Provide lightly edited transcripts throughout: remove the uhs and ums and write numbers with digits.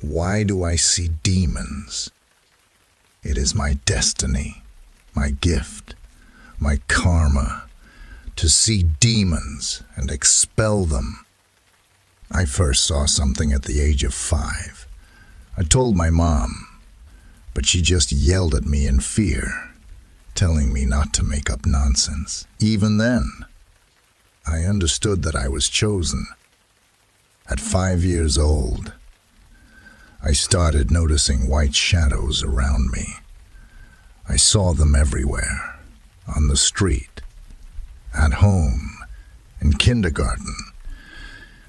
Why do I see demons? It is my destiny, my gift, my karma, to see demons and expel them. I first saw something at the age of 5. I told my mom, but she just yelled at me in fear, telling me not to make up nonsense. Even then, I understood that I was chosen. At 5 years old, I started noticing white shadows around me. I saw them everywhere, on the street, at home, in kindergarten.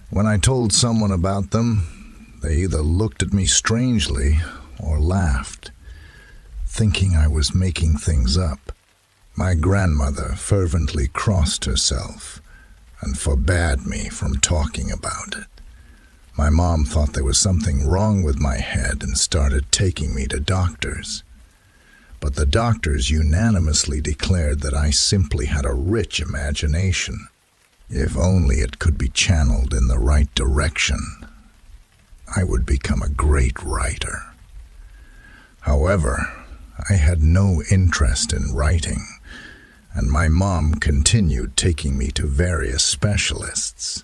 When I told someone about them, they either looked at me strangely or laughed, thinking I was making things up. My grandmother fervently crossed herself and forbade me from talking about it. My mom thought there was something wrong with my head and started taking me to doctors. But the doctors unanimously declared that I simply had a rich imagination. If only it could be channeled in the right direction, I would become a great writer. However, I had no interest in writing, and my mom continued taking me to various specialists.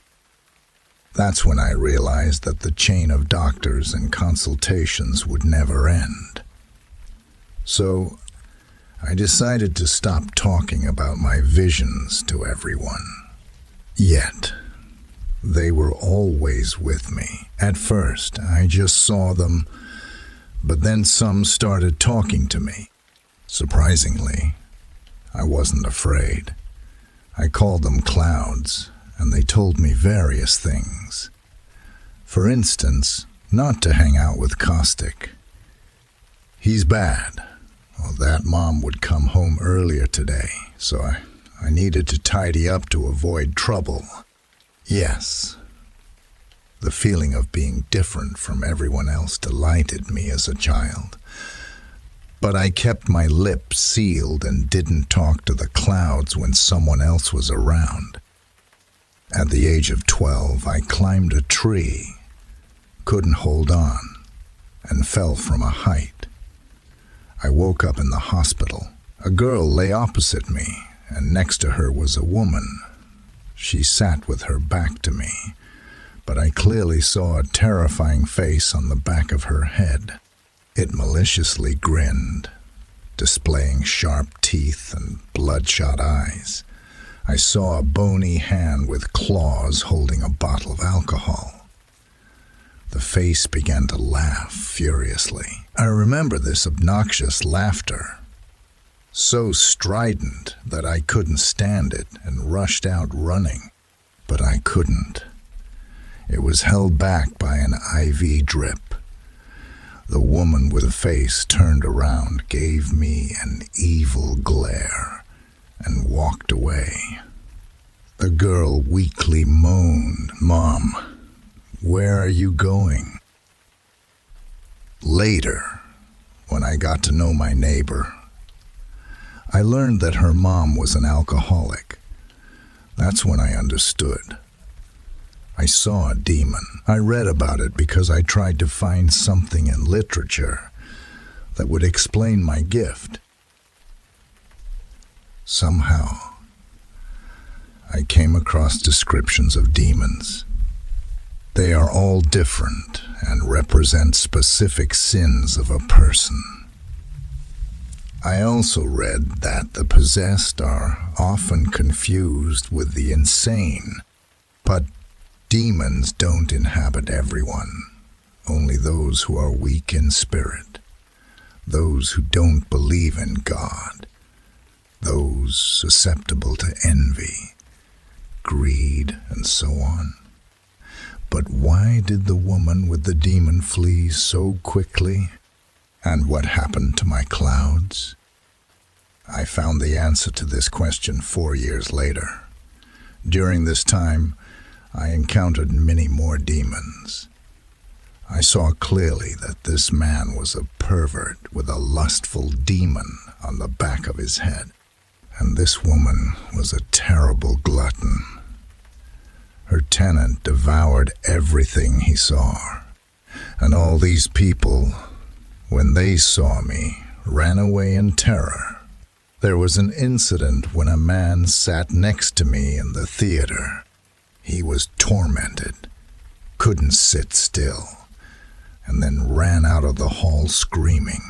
That's when I realized that the chain of doctors and consultations would never end. So, I decided to stop talking about my visions to everyone. Yet, they were always with me. At first, I just saw them, but then some started talking to me. Surprisingly, I wasn't afraid. I called them clouds, and they told me various things. For instance, not to hang out with Caustic. He's bad. Well, that mom would come home earlier today, so I needed to tidy up to avoid trouble. Yes, the feeling of being different from everyone else delighted me as a child. But I kept my lips sealed and didn't talk to the clouds when someone else was around. At the age of 12, I climbed a tree, couldn't hold on, and fell from a height. I woke up in the hospital. A girl lay opposite me, and next to her was a woman. She sat with her back to me, but I clearly saw a terrifying face on the back of her head. It maliciously grinned, displaying sharp teeth and bloodshot eyes. I saw a bony hand with claws holding a bottle of alcohol. The face began to laugh furiously. I remember this obnoxious laughter, so strident that I couldn't stand it and rushed out running. But I couldn't. It was held back by an IV drip. The woman with the face turned around, gave me an evil glare, and walked away. The girl weakly moaned, "Mom, where are you going?" Later, when I got to know my neighbor, I learned that her mom was an alcoholic. That's when I understood. I saw a demon. I read about it because I tried to find something in literature that would explain my gift. Somehow, I came across descriptions of demons. They are all different and represent specific sins of a person. I also read that the possessed are often confused with the insane, but demons don't inhabit everyone, only those who are weak in spirit, those who don't believe in God, those susceptible to envy, greed, and so on. But why did the woman with the demon flee so quickly? And what happened to my clouds? I found the answer to this question 4 years later. During this time, I encountered many more demons. I saw clearly that this man was a pervert with a lustful demon on the back of his head, and this woman was a terrible glutton. Her tenant devoured everything he saw, And all these people, when they saw me, ran away in terror. There was an incident when a man sat next to me in the theater. He was tormented, couldn't sit still, and then ran out of the hall screaming.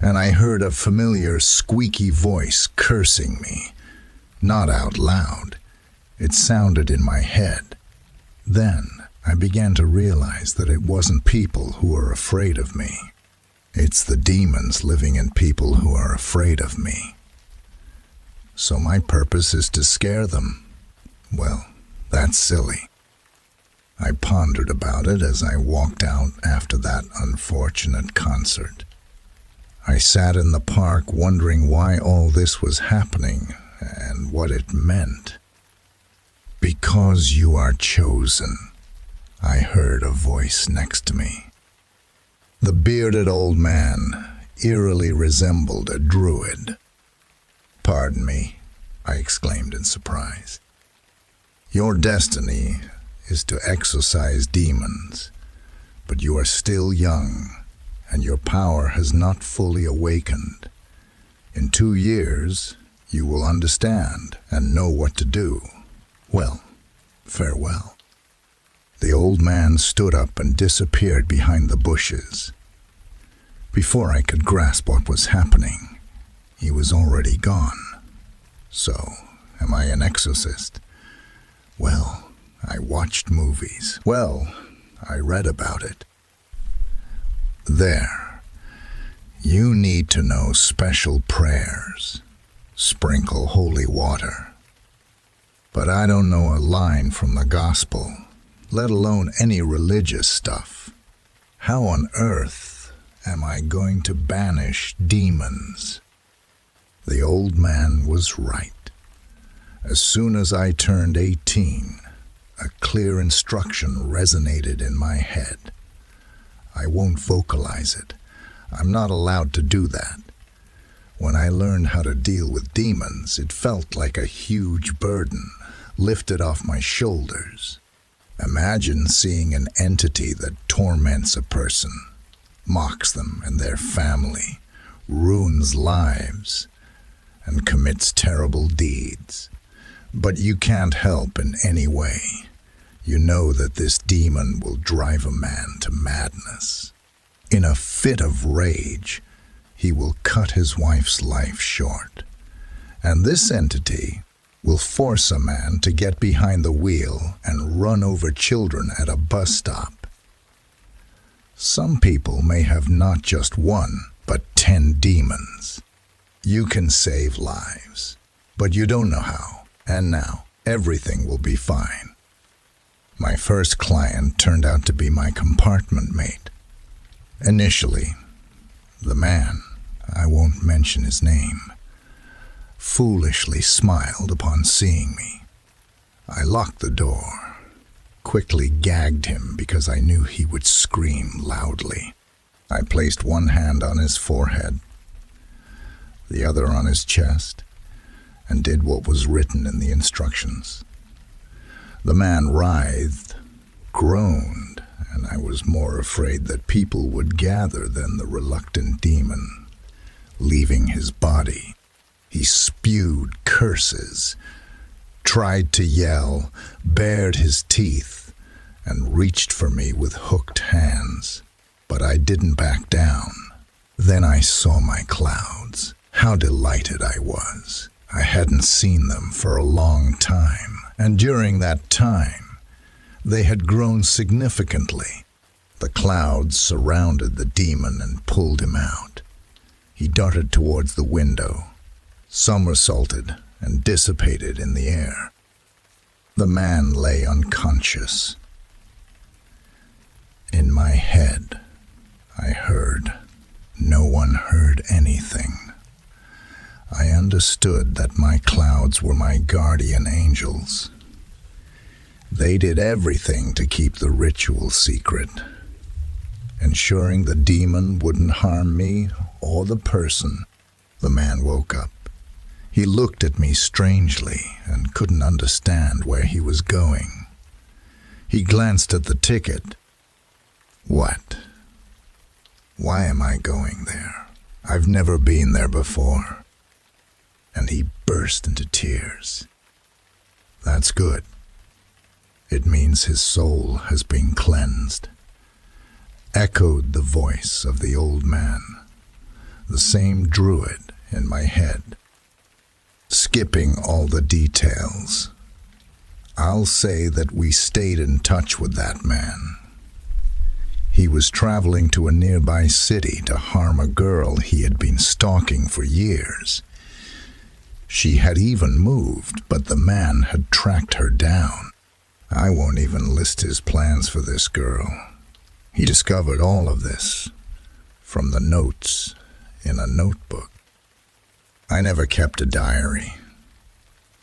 And I heard a familiar squeaky voice cursing me, not out loud. It sounded in my head. Then I began to realize that it wasn't people who were afraid of me. It's the demons living in people who are afraid of me. So my purpose is to scare them. Well, that's silly. I pondered about it as I walked out after that unfortunate concert. I sat in the park wondering why all this was happening and what it meant. Because you are chosen, I heard a voice next to me. The bearded old man eerily resembled a druid. "Pardon me," I exclaimed in surprise. "Your destiny is to exorcise demons, but you are still young, and your power has not fully awakened. In 2 years, you will understand and know what to do. Well, farewell." The old man stood up and disappeared behind the bushes. Before I could grasp what was happening, he was already gone. So, am I an exorcist? Well, I watched movies. Well, I read about it. There. You need to know special prayers. Sprinkle holy water. But I don't know a line from the gospel, let alone any religious stuff. How on earth am I going to banish demons? The old man was right. As soon as I turned 18, a clear instruction resonated in my head. I won't vocalize it. I'm not allowed to do that. When I learned how to deal with demons, it felt like a huge burden lifted off my shoulders. Imagine seeing an entity that torments a person, mocks them and their family, ruins lives, and commits terrible deeds. But you can't help in any way. You know that this demon will drive a man to madness. In a fit of rage, he will cut his wife's life short. And this entity will force a man to get behind the wheel and run over children at a bus stop. Some people may have not just 1, but 10 demons. You can save lives, but you don't know how. And now, everything will be fine. My first client turned out to be my compartment mate. Initially, the man, I won't mention his name, foolishly smiled upon seeing me. I locked the door, quickly gagged him because I knew he would scream loudly. I placed one hand on his forehead, the other on his chest, and did what was written in the instructions. The man writhed, groaned, and I was more afraid that people would gather than the reluctant demon. Leaving his body, he spewed curses, tried to yell, bared his teeth, and reached for me with hooked hands. But I didn't back down. Then I saw my clouds. How delighted I was. I hadn't seen them for a long time, and during that time, they had grown significantly. The clouds surrounded the demon and pulled him out. He darted towards the window, somersaulted, and dissipated in the air. The man lay unconscious. In my head, I heard. No one heard anything. I understood that my clouds were my guardian angels. They did everything to keep the ritual secret, ensuring the demon wouldn't harm me or the person. The man woke up. He looked at me strangely and couldn't understand where he was going. He glanced at the ticket. What? Why am I going there? I've never been there before. And he burst into tears. That's good. It means his soul has been cleansed. Echoed the voice of the old man, the same druid in my head. Skipping all the details, I'll say that we stayed in touch with that man. He was traveling to a nearby city to harm a girl he had been stalking for years. She had even moved, but the man had tracked her down. I won't even list his plans for this girl. He discovered all of this from the notes in a notebook. I never kept a diary,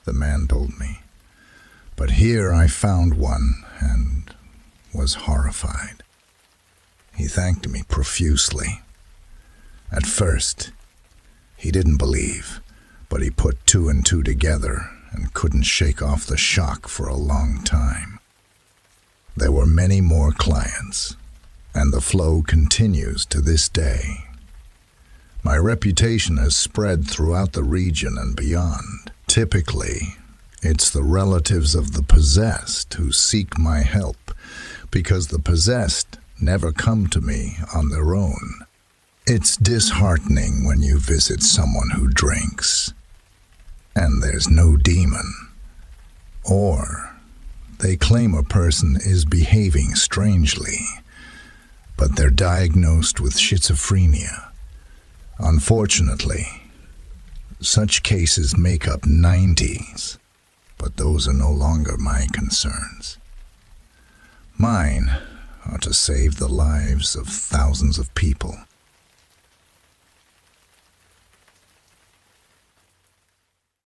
the man told me, but here I found one and was horrified. He thanked me profusely. At first, he didn't believe, but he put two and two together and couldn't shake off the shock for a long time. There were many more clients, and the flow continues to this day. My reputation has spread throughout the region and beyond. Typically, it's the relatives of the possessed who seek my help, because the possessed never come to me on their own. It's disheartening when you visit someone who drinks, and there's no demon. Or they claim a person is behaving strangely, but they're diagnosed with schizophrenia. Unfortunately, such cases make up 90s, but those are no longer my concerns. Mine are to save the lives of thousands of people.